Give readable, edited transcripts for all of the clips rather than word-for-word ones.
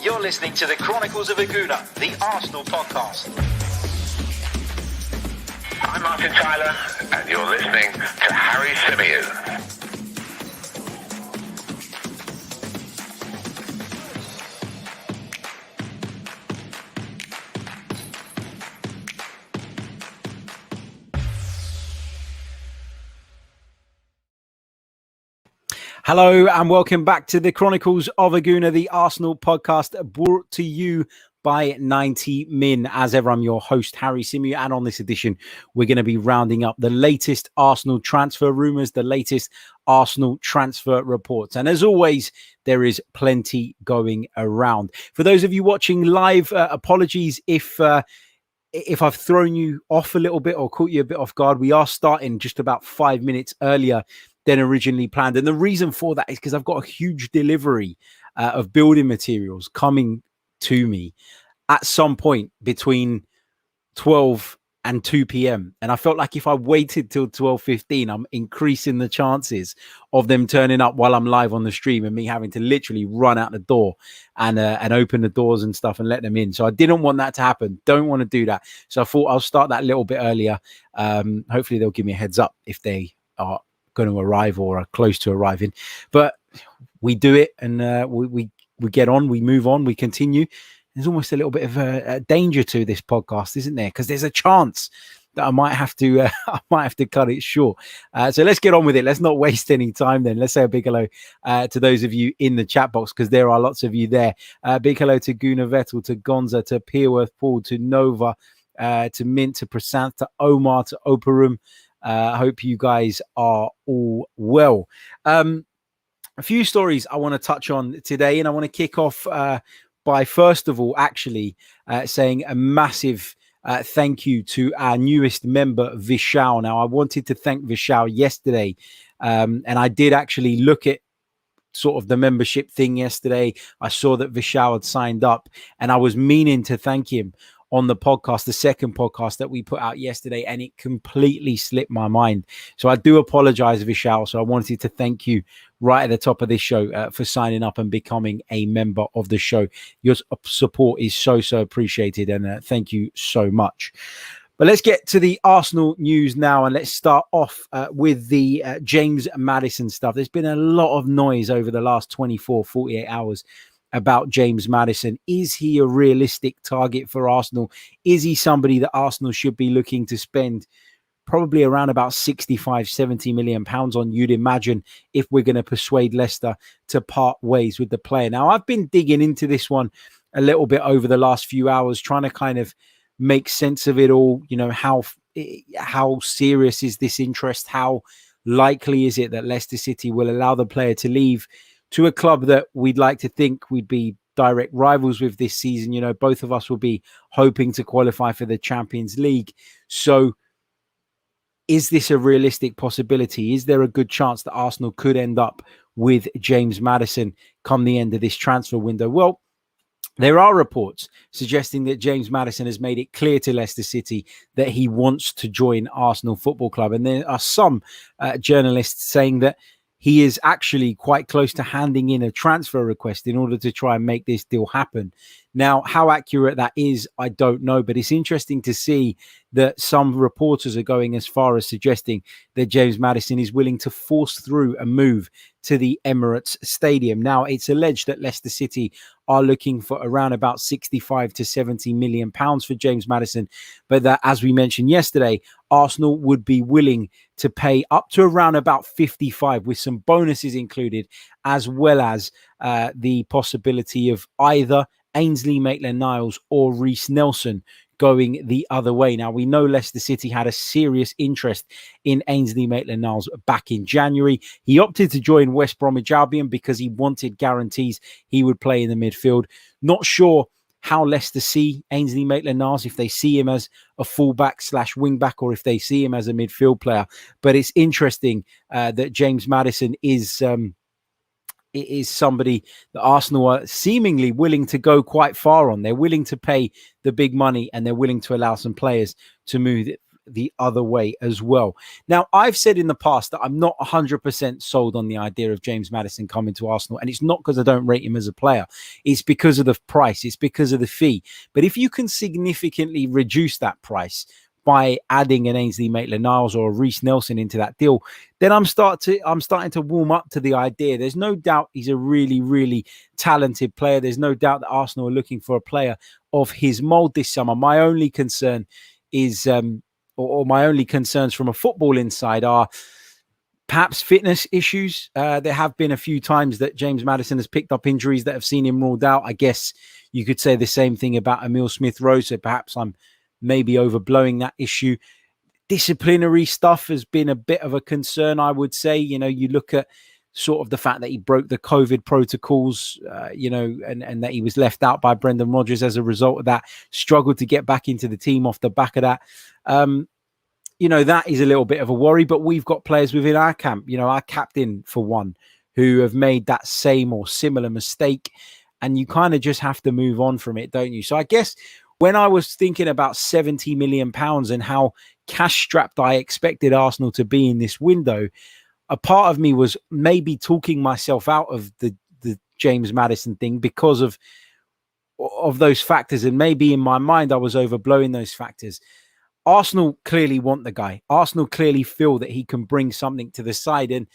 You're listening to the Chronicles of a Gooner, the Arsenal podcast. I'm Martin Tyler, and you're listening to Harry Symeou. Hello and welcome back to the Chronicles of a Gooner, the Arsenal podcast brought to you by 90 Min. As ever, I'm your host, Harry Symeou, and on this edition, we're going to be rounding up the latest Arsenal transfer rumours, the latest Arsenal transfer reports. And as always, there is plenty going around. For those of you watching live, apologies if I've thrown you off a little bit or caught you a bit off guard. We are starting just about 5 minutes earlier than originally planned. And the reason for that is because I've got a huge delivery of building materials coming to me at some point between 12 and 2 p.m. And I felt like if I waited till 12:15, I'm increasing the chances of them turning up while I'm live on the stream and me having to literally run out the door and open the doors and stuff and let them in. So I didn't want that to happen. Don't want to do that. So I thought I'll start that a little bit earlier. Hopefully they'll give me a heads up if they are going to arrive or are close to arriving, but we do it and we get on, we move on, we continue. There's almost a little bit of a danger to this podcast, isn't there? Because there's a chance that I might have to cut it short. So let's get on with it. Let's not waste any time then. Let's say a big hello to those of you in the chat box, because there are lots of you there. Big hello to Gooner Vettel, to Gonza, to Peerworth Paul, to Nova, to Mint, to Prasanth, to Omar, to Oparum. I hope you guys are all well. A few stories I want to touch on today, and I want to kick off by, first of all, actually saying a massive thank you to our newest member, Vishal. Now, I wanted to thank Vishal yesterday, and I did actually look at sort of the membership thing yesterday. I saw that Vishal had signed up, and I was meaning to thank him on the podcast, the second podcast that we put out yesterday, and it completely slipped my mind. So I do apologize, Vishal. So I wanted to thank you right at the top of this show for signing up and becoming a member of the show. Your support is so appreciated, and thank you so much. But let's get to the Arsenal news now, and let's start off with the James Maddison stuff. There's been a lot of noise over the last 24, 48 hours about James Maddison. Is he a realistic target for Arsenal? Is he somebody that Arsenal should be looking to spend probably around about 65, 70 million pounds on, you'd imagine, if we're going to persuade Leicester to part ways with the player? Now, I've been digging into this one a little bit over the last few hours, trying to kind of make sense of it all. You know, how serious is this interest? How likely is it that Leicester City will allow the player to leave to a club that we'd like to think we'd be direct rivals with this season? You know, both of us will be hoping to qualify for the Champions League. So is this a realistic possibility? Is there a good chance that Arsenal could end up with James Maddison come the end of this transfer window? Well, there are reports suggesting that James Maddison has made it clear to Leicester City that he wants to join Arsenal Football Club. And there are some journalists saying that he is actually quite close to handing in a transfer request in order to try and make this deal happen. Now, how accurate that is, I don't know, but it's interesting to see that some reporters are going as far as suggesting that James Maddison is willing to force through a move to the Emirates Stadium. Now, it's alleged that Leicester City are looking for around about 65 to 70 million pounds for James Maddison, but that, as we mentioned yesterday, Arsenal would be willing to pay up to around about 55 with some bonuses included, as well as the possibility of either Ainsley Maitland-Niles or Reece Nelson going the other way. Now, we know Leicester City had a serious interest in Ainsley Maitland-Niles back in January. He opted to join West Bromwich Albion because he wanted guarantees he would play in the midfield. Not sure how Leicester see Ainsley Maitland-Niles, if they see him as a fullback / wing back, or if they see him as a midfield player. But it's interesting that James Maddison is somebody that Arsenal are seemingly willing to go quite far on. They're willing to pay the big money, and they're willing to allow some players to move the other way as well. Now, I've said in the past that I'm not 100% sold on the idea of James Maddison coming to Arsenal, and it's not because I don't rate him as a player. It's because of the price. It's because of the fee. But if you can significantly reduce that price by adding an Ainsley Maitland-Niles or a Reece Nelson into that deal, then I'm starting to warm up to the idea. There's no doubt he's a really, really talented player. There's no doubt that Arsenal are looking for a player of his mould this summer. My only concern is, or my only concerns from a footballing side are perhaps fitness issues. There have been a few times that James Maddison has picked up injuries that have seen him ruled out. I guess you could say the same thing about Emile Smith-Rowe, so perhaps I'm maybe overblowing that issue. Disciplinary stuff has been a bit of a concern, I would say. You know, you look at sort of the fact that he broke the COVID protocols, and that he was left out by Brendan Rodgers as a result of that, struggled to get back into the team off the back of that. That is a little bit of a worry, but we've got players within our camp, our captain for one, who have made that same or similar mistake, and you kind of just have to move on from it, don't you? So I guess when I was thinking about £70 million and how cash strapped I expected Arsenal to be in this window, a part of me was maybe talking myself out of the James Maddison thing because of those factors. And maybe in my mind, I was overblowing those factors. Arsenal clearly want the guy. Arsenal clearly feel that he can bring something to the side. And,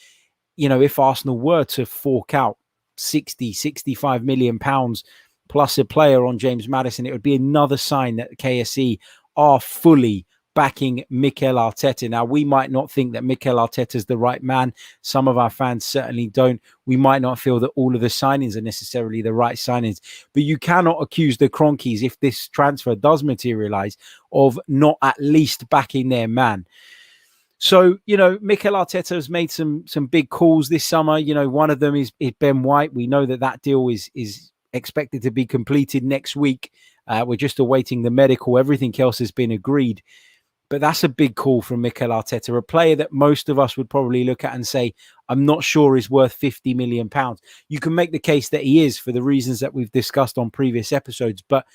if Arsenal were to fork out 65 million pounds plus a player on James Maddison, it would be another sign that KSE are fully backing Mikel Arteta. Now, we might not think that Mikel Arteta is the right man. Some of our fans certainly don't. We might not feel that all of the signings are necessarily the right signings. But you cannot accuse the Cronkies, if this transfer does materialise, of not at least backing their man. So, Mikel Arteta has made some big calls this summer. One of them is Ben White. We know that deal is expected to be completed next week. We're just awaiting the medical. Everything else has been agreed. But that's a big call from Mikel Arteta, a player that most of us would probably look at and say, I'm not sure is worth £50 million. You can make the case that he is for the reasons that we've discussed on previous episodes. But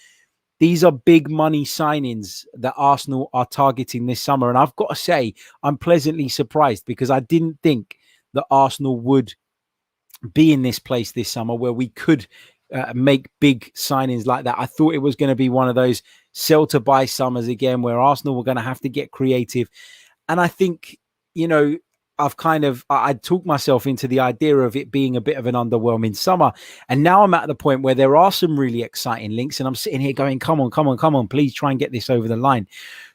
these are big money signings that Arsenal are targeting this summer. And I've got to say, I'm pleasantly surprised because I didn't think that Arsenal would be in this place this summer where we could make big signings like that. I thought it was going to be one of those sell to buy summers again where Arsenal were going to have to get creative. And I think, I'd talked myself into the idea of it being a bit of an underwhelming summer. And now I'm at the point where there are some really exciting links and I'm sitting here going, come on, please try and get this over the line.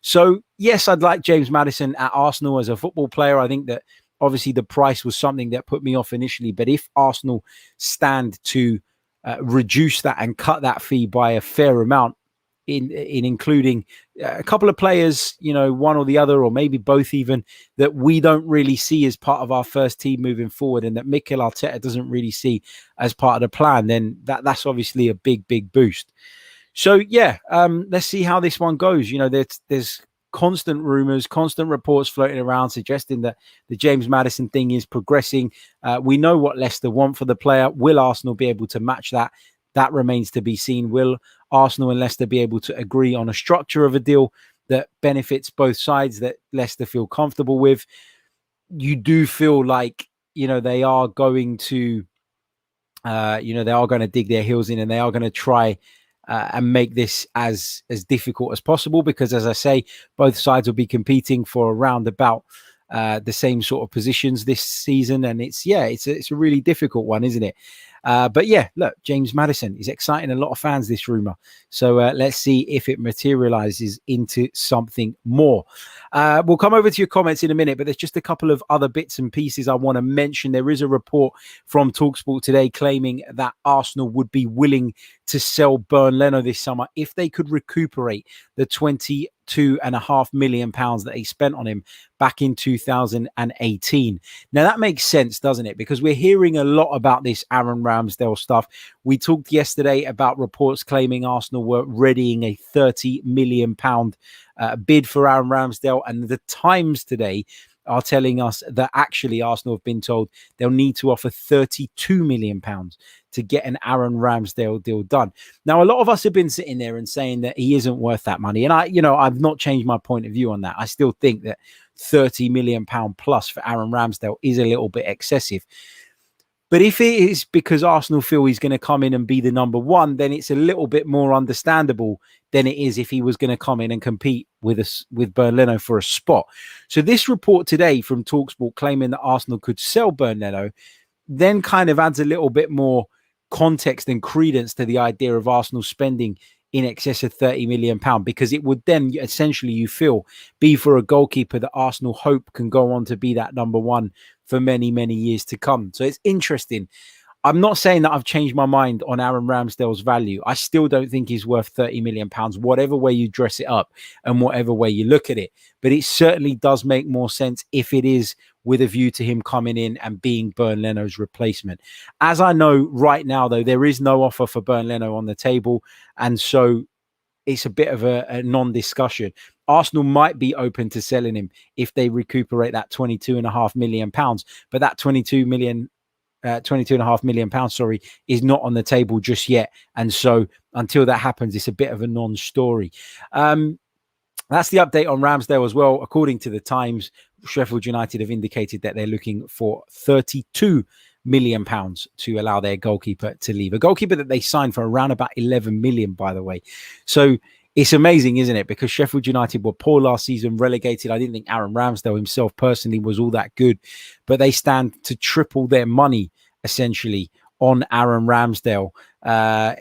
So yes, I'd like James Maddison at Arsenal as a football player. I think that obviously the price was something that put me off initially, but if Arsenal stand to reduce that and cut that fee by a fair amount, in including a couple of players, one or the other, or maybe both even, that we don't really see as part of our first team moving forward and that Mikel Arteta doesn't really see as part of the plan, then that's obviously a big boost. So yeah, let's see how this one goes. There's constant rumors, constant reports floating around suggesting that the James Maddison thing is progressing. We know what Leicester want for the player. Will Arsenal be able to match that? That remains to be seen. Will Arsenal and Leicester be able to agree on a structure of a deal that benefits both sides, that Leicester feel comfortable with? You do feel like, they are going to, dig their heels in and they are going to try and make this as difficult as possible because, as I say, both sides will be competing for around about the same sort of positions this season. And it's a really difficult one, isn't it? But yeah, look, James Maddison is exciting a lot of fans, this rumor. So let's see if it materializes into something more. We'll come over to your comments in a minute, but there's just a couple of other bits and pieces I want to mention. There is a report from TalkSport today claiming that Arsenal would be willing to sell Bernd Leno this summer if they could recuperate the £22.5 million that they spent on him back in 2018. Now that makes sense, doesn't it? Because we're hearing a lot about this Aaron Ramsdale stuff. We talked yesterday about reports claiming Arsenal were readying a £30 million bid for Aaron Ramsdale, and the Times today are telling us that actually Arsenal have been told they'll need to offer £32 million to get an Aaron Ramsdale deal done. Now, a lot of us have been sitting there and saying that he isn't worth that money. And I've not changed my point of view on that. I still think that £30 million plus for Aaron Ramsdale is a little bit excessive. But if it is because Arsenal feel he's going to come in and be the number one, then it's a little bit more understandable than it is if he was going to come in and compete with Bernd Leno for a spot. So this report today from TalkSport claiming that Arsenal could sell Bernd Leno then kind of adds a little bit more context and credence to the idea of Arsenal spending in excess of £30 million, because it would then essentially, you feel, be for a goalkeeper that Arsenal hope can go on to be that number one for many, many years to come. So it's interesting. I'm not saying that I've changed my mind on Aaron Ramsdale's value. I still don't think he's worth £30 million, whatever way you dress it up and whatever way you look at it. But it certainly does make more sense if it is with a view to him coming in and being Bernd Leno's replacement. As I know right now, though, there is no offer for Bernd Leno on the table. And so it's a bit of a non-discussion. Arsenal might be open to selling him if they recuperate that £22.5 million. But that £22.5 million, is not on the table just yet. And so until that happens, it's a bit of a non-story. That's the update on Ramsdale as well. According to the Times, Sheffield United have indicated that they're looking for £32 million to allow their goalkeeper to leave. A goalkeeper that they signed for around about 11 million, by the way. So it's amazing, isn't it? Because Sheffield United were poor last season, relegated. I didn't think Aaron Ramsdale himself personally was all that good, but they stand to triple their money essentially on Aaron Ramsdale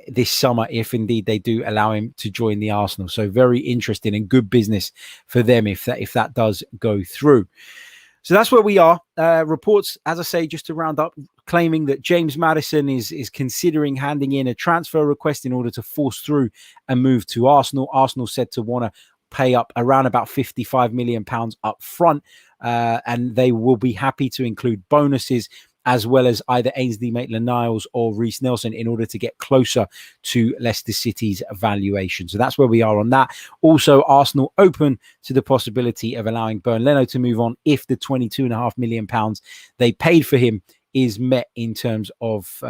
this summer, if indeed they do allow him to join the Arsenal. So very interesting and good business for them if that does go through. So that's where we are. Reports, as I say, just to round up, claiming that James Maddison is considering handing in a transfer request in order to force through a move to Arsenal. Arsenal said to want to pay up around about £55 million up front, and they will be happy to include bonuses as well as either Ainsley Maitland-Niles or Reece Nelson in order to get closer to Leicester City's valuation. So that's where we are on that. Also, Arsenal open to the possibility of allowing Bernd Leno to move on if the £22.5 million they paid for him is met in terms of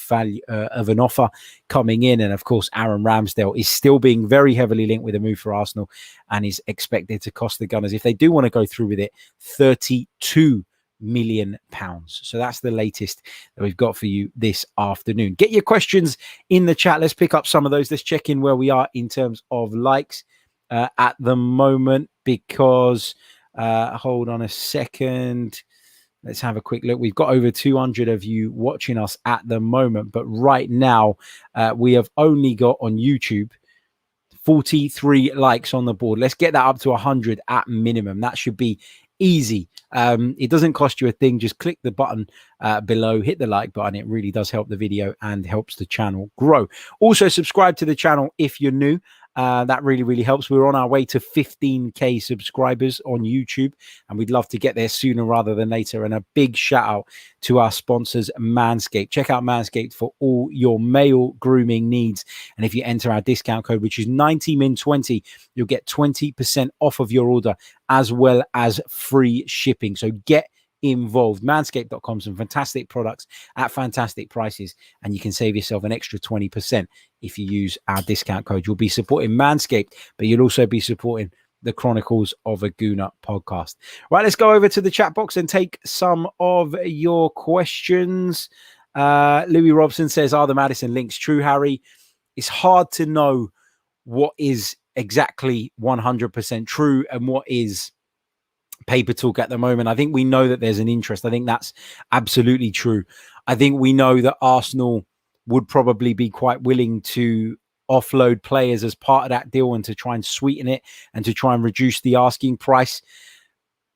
value of an offer coming in. And of course, Aaron Ramsdale is still being very heavily linked with a move for Arsenal and is expected to cost the Gunners, if they do want to go through with it, £32 million. So that's the latest that we've got for you this afternoon. Get your questions in the chat. Let's pick up some of those. Let's check in where we are in terms of likes at the moment, because hold on a second. Let's have a quick look. We've got over 200 of you watching us at the moment, but right now we have only got on YouTube 43 likes on the board. Let's get that up to 100 at minimum. That should be easy. It doesn't cost you a thing. Just click the button below, hit the like button. It really does help the video and helps the channel grow. Also, subscribe to the channel if you're new. That really, really helps. We're on our way to 15k subscribers on YouTube, and we'd love to get there sooner rather than later. And a big shout out to our sponsors, Manscaped. Check out Manscaped for all your male grooming needs. And if you enter our discount code, which is 90min20, you'll get 20% off of your order as well as free shipping. So get involved. Manscaped.com, some fantastic products at fantastic prices, and you can save yourself an extra 20% if you use our discount code. You'll be supporting Manscaped, but you'll also be supporting the Chronicles of a Gooner podcast. Right, let's go over to the chat box and take some of your questions. Louis Robson says, are the Maddison links true, Harry? It's hard to know what is exactly 100% true and what is paper talk at the moment. I think we know that there's an interest. I think that's absolutely true. I think we know that Arsenal would probably be quite willing to offload players as part of that deal and to try and sweeten it and to try and reduce the asking price.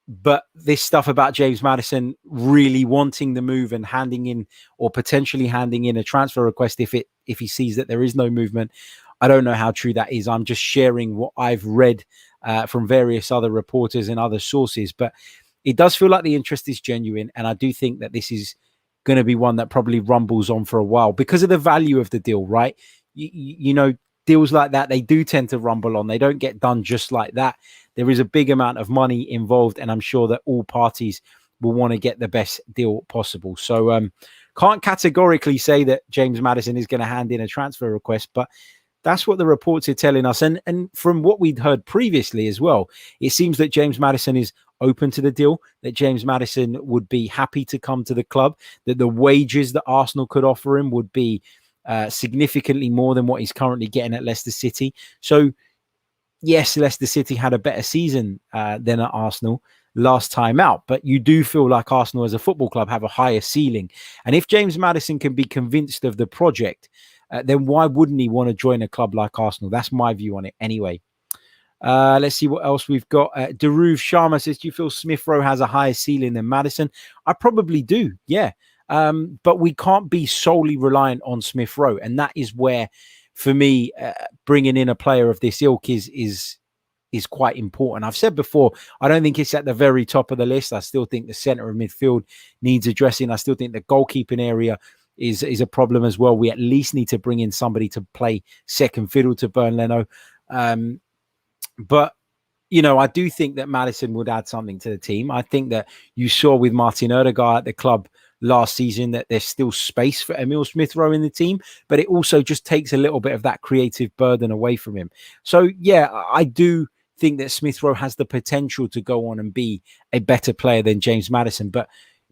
But this stuff about James Maddison really wanting the move and handing in, or potentially handing in, a transfer request if he sees that there is no movement, I don't know how true that is. I'm just sharing what I've read from various other reporters and other sources, but it does feel like the interest is genuine. And I do think that this is going to be one that probably rumbles on for a while because of the value of the deal, right? You know, deals like that, they do tend to rumble on. They don't get done just like that. There is a big amount of money involved, and I'm sure that all parties will want to get the best deal possible. So can't categorically say that James Maddison is going to hand in a transfer request, but that's what the reports are telling us. And from what we'd heard previously as well, it seems that James Maddison is open to the deal, that James Maddison would be happy to come to the club, that the wages that Arsenal could offer him would be significantly more than what he's currently getting at Leicester City. So, yes, Leicester City had a better season than at Arsenal last time out, but you do feel like Arsenal as a football club have a higher ceiling. And if James Maddison can be convinced of the project, then why wouldn't he want to join a club like Arsenal? That's my view on it anyway. Let's see what else we've got. Daruv Sharma says, do you feel Smith Rowe has a higher ceiling than Maddison? I probably do, yeah. But we can't be solely reliant on Smith Rowe. And that is where, for me, bringing in a player of this ilk is quite important. I've said before, I don't think it's at the very top of the list. I still think the centre of midfield needs addressing. I still think the goalkeeping area is a problem as well. We at least need to bring in somebody to play second fiddle to Bernd Leno. But, you know, I do think that Maddison would add something to the team. I think that you saw with Martin Odegaard at the club last season that there's still space for Emil Smith-Rowe in the team, but it also just takes a little bit of that creative burden away from him. So, yeah, I do think that Smith-Rowe has the potential to go on and be a better player than James Maddison, but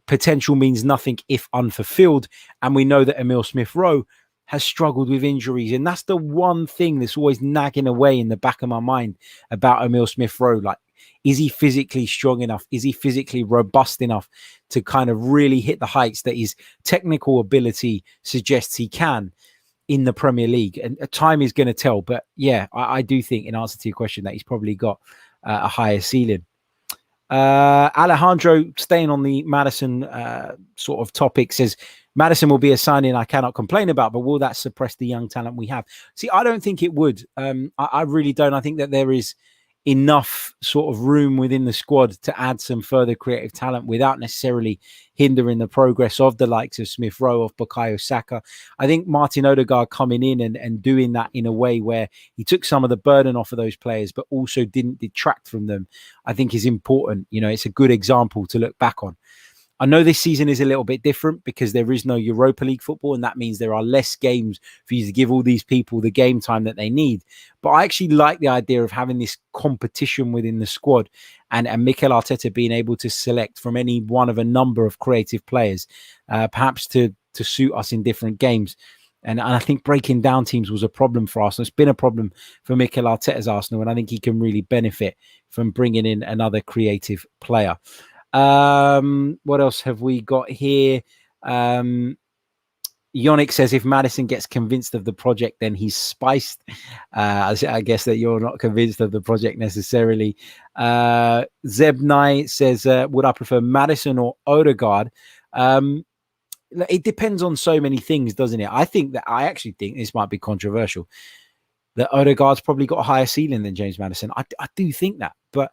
potential means nothing if unfulfilled. And we know that Emil Smith-Rowe has struggled with injuries. And that's the one thing that's always nagging away in the back of my mind about Emil Smith-Rowe. Like, is he physically strong enough? Is he physically robust enough to kind of really hit the heights that his technical ability suggests he can in the Premier League? And time is going to tell. But yeah, I do think, in answer to your question, that he's probably got a higher ceiling. Alejandro, staying on the Maddison sort of topic, says Maddison will be a signing I cannot complain about, but will that suppress the young talent we have? See, I don't think it would. I really don't. I think that there is enough sort of room within the squad to add some further creative talent without necessarily hindering the progress of the likes of Smith Rowe, of Bukayo Saka. I think Martin Odegaard coming in and doing that in a way where he took some of the burden off of those players, but also didn't detract from them, I think is important. You know, it's a good example to look back on. I know this season is a little bit different because there is no Europa League football, and that means there are less games for you to give all these people the game time that they need. But I actually like the idea of having this competition within the squad and Mikel Arteta being able to select from any one of a number of creative players, perhaps to suit us in different games. And I think breaking down teams was a problem for Arsenal. It's been a problem for Mikel Arteta's Arsenal, and I think he can really benefit from bringing in another creative player. What else have we got here? Yannick says if Maddison gets convinced of the project, then he's spiced. I guess that you're not convinced of the project necessarily. Zebnai says, would I prefer Maddison or Odegaard? It depends on so many things, doesn't it? I actually think this might be controversial, that Odegaard's probably got a higher ceiling than James Maddison. I do think that, but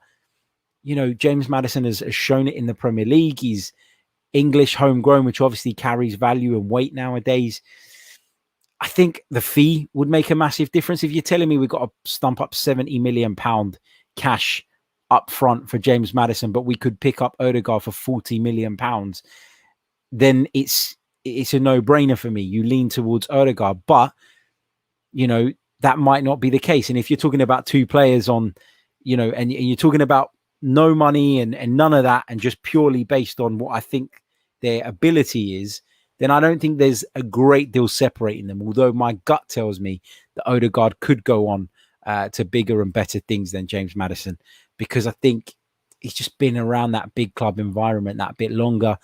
you know, James Maddison has shown it in the Premier League. He's English homegrown, which obviously carries value and weight nowadays. I think the fee would make a massive difference. If you're telling me we've got to stump up £70 million cash up front for James Maddison, but we could pick up Odegaard for £40 million, then it's a no-brainer for me. You lean towards Odegaard, but, you know, that might not be the case. And if you're talking about two players on, you know, and you're talking about no money and none of that, and just purely based on what I think their ability is, then I don't think there's a great deal separating them. Although my gut tells me that Odegaard could go on to bigger and better things than James Maddison, because I think he's just been around that big club environment that bit longer.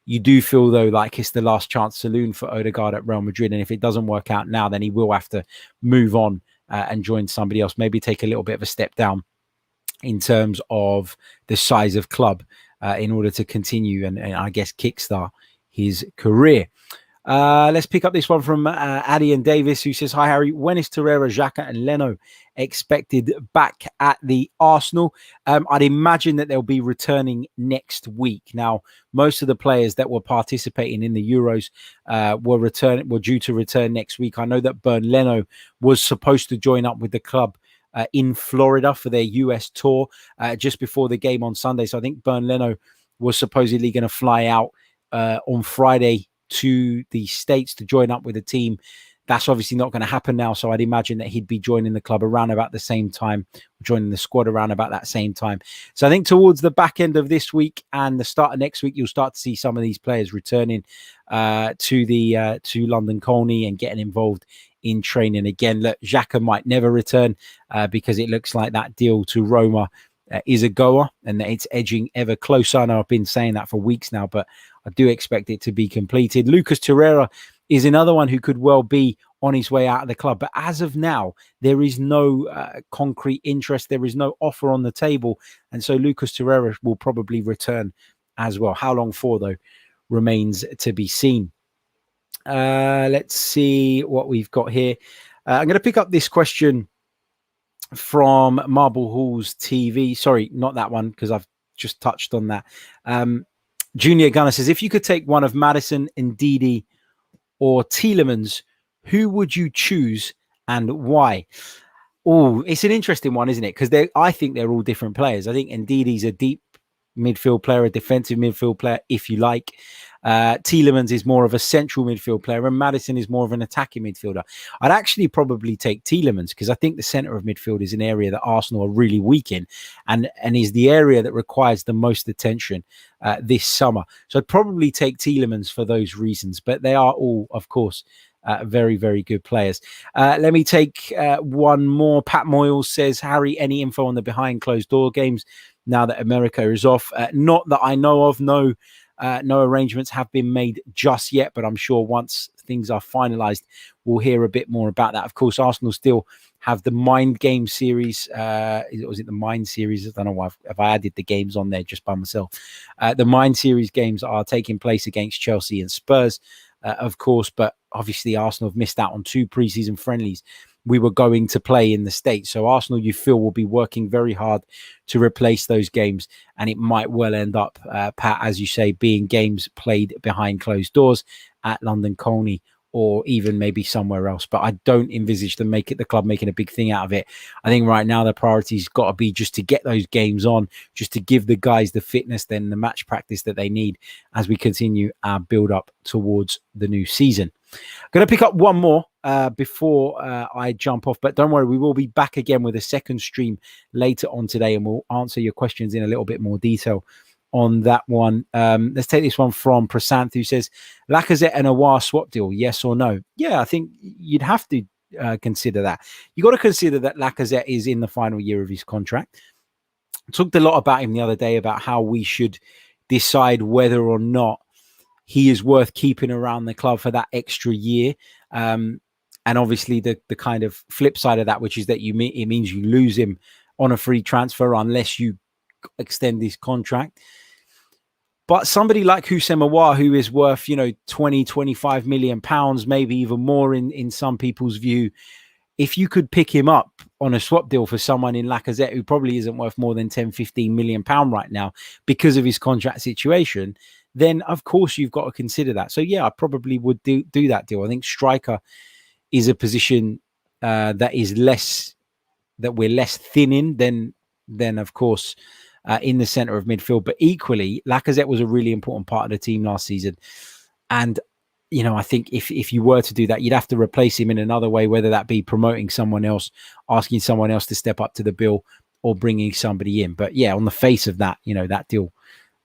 You do feel, though, like it's the last chance saloon for Odegaard at Real Madrid. And if it doesn't work out now, then he will have to move on and join somebody else, maybe take a little bit of a step down in terms of the size of club in order to continue and I guess kickstart his career. Let's pick up this one from Addy and Davis, who says, "Hi, Harry. When is Torreira, Xhaka and Leno expected back at the Arsenal?" I'd imagine that they'll be returning next week. Now, most of the players that were participating in the Euros were due to return next week. I know that Bernd Leno was supposed to join up with the club in Florida for their US tour just before the game on Sunday. So I think Bernd Leno was supposedly going to fly out on Friday to the States to join up with the team. That's obviously not going to happen now. So I'd imagine that he'd be joining the club around about the same time, joining the squad around about that same time. So I think towards the back end of this week and the start of next week, you'll start to see some of these players returning to London Colney and getting involved in training again. Look, Xhaka might never return because it looks like that deal to Roma is a goer and that it's edging ever closer. I know I've been saying that for weeks now, but I do expect it to be completed. Lucas Torreira is another one who could well be on his way out of the club. But as of now, there is no concrete interest. There is no offer on the table. And so Lucas Torreira will probably return as well. How long for, though, remains to be seen. Let's see what we've got here. I'm going to pick up this question from Marble Halls TV. Sorry, not that one, because I've just touched on that. Junior Gunner says, if you could take one of Maddison, Ndidi, or Tielemans, who would you choose and why? Oh, it's an interesting one, isn't it? Because I think they're all different players. I think Ndidi's a deep midfield player, a defensive midfield player, if you like. Tielemans is more of a central midfield player, and Maddison is more of an attacking midfielder. I'd actually probably take Tielemans because I think the centre of midfield is an area that Arsenal are really weak in, and is the area that requires the most attention this summer. So I'd probably take Tielemans for those reasons, but they are all, of course, very, very good players. Let me take one more. Pat Moyles says, Harry, any info on the behind closed door games now that America is off? Not that I know of. No arrangements have been made just yet, but I'm sure once things are finalized, we'll hear a bit more about that. Of course, Arsenal still have the Mind Game series. Was it the Mind series? I don't know why if I added the games on there just by myself. The Mind series games are taking place against Chelsea and Spurs, of course, but obviously Arsenal have missed out on 2 preseason friendlies we were going to play in the States. So Arsenal, you feel, will be working very hard to replace those games. And it might well end up, Pat, as you say, being games played behind closed doors at London Colney or even maybe somewhere else. But I don't envisage the club making a big thing out of it. I think right now the priority's got to be just to get those games on, just to give the guys the fitness, then the match practice that they need as we continue our build up towards the new season. Going to pick up one more before I jump off, but don't worry, we will be back again with a second stream later on today, and we'll answer your questions in a little bit more detail on that one. Let's take this one from Prasanth, who says, Lacazette and Aouar swap deal, yes or no? Yeah, I think you'd have to consider that. You got to consider that Lacazette is in the final year of his contract. I talked a lot about him the other day about how we should decide whether or not he is worth keeping around the club for that extra year. And obviously the kind of flip side of that, which is that it means you lose him on a free transfer unless you extend his contract. But somebody like Houssem Aouar, who is worth, 20, 25 million pounds, maybe even more in some people's view, if you could pick him up on a swap deal for someone in Lacazette who probably isn't worth more than 10, 15 million pound right now because of his contract situation, then of course you've got to consider that. So yeah, I probably would do that deal. I think striker is a position that we're less thin in than of course in the center of midfield. But equally, Lacazette was a really important part of the team last season. And I think if you were to do that, you'd have to replace him in another way, whether that be promoting someone else, asking someone else to step up to the bill, or bringing somebody in. But yeah, on the face of that, that deal,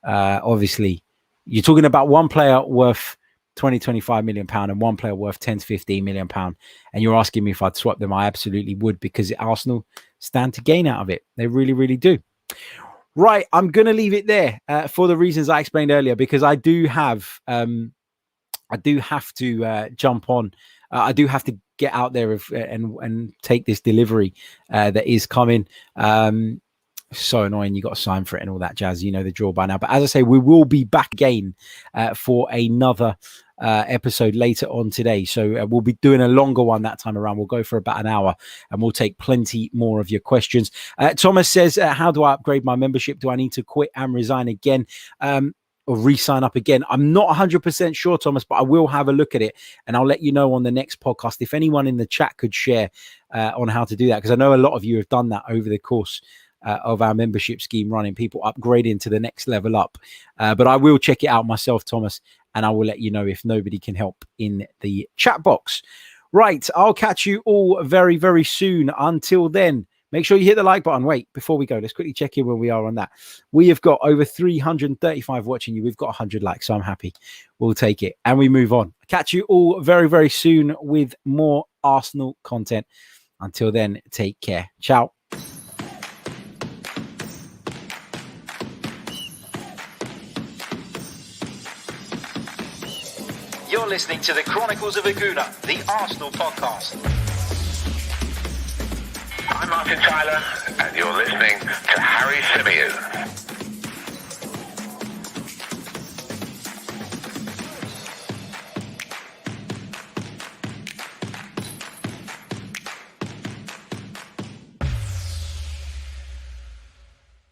obviously, you're talking about one player worth 20, 25 million pound and one player worth 10 to 15 million pound. And you're asking me if I'd swap them. I absolutely would, because Arsenal stand to gain out of it. They really, really do. Right. I'm going to leave it there for the reasons I explained earlier, because I do have to jump on. I do have to get out there and take this delivery that is coming. So annoying. You got to sign for it and all that jazz. You know the drill by now. But as I say, we will be back again for another episode later on today. So we'll be doing a longer one that time around. We'll go for about an hour and we'll take plenty more of your questions. Thomas says, how do I upgrade my membership? Do I need to quit and resign again? Or re-sign up again? I'm not 100% sure, Thomas, but I will have a look at it and I'll let you know on the next podcast. If anyone in the chat could share on how to do that, because I know a lot of you have done that over the course of our membership scheme running, people upgrading to the next level up. But I will check it out myself, Thomas, and I will let you know if nobody can help in the chat box. Right, I'll catch you all very, very soon. Until then, make sure you hit the like button. Wait, before we go, let's quickly check in where we are on that. We have got over 335 watching you. We've got 100 likes, so I'm happy. We'll take it. And we move on. Catch you all very, very soon with more Arsenal content. Until then, take care. Ciao. You're listening to the Chronicles of a Gooner, the Arsenal podcast. I'm Martin Tyler, and you're listening to Harry Symeou.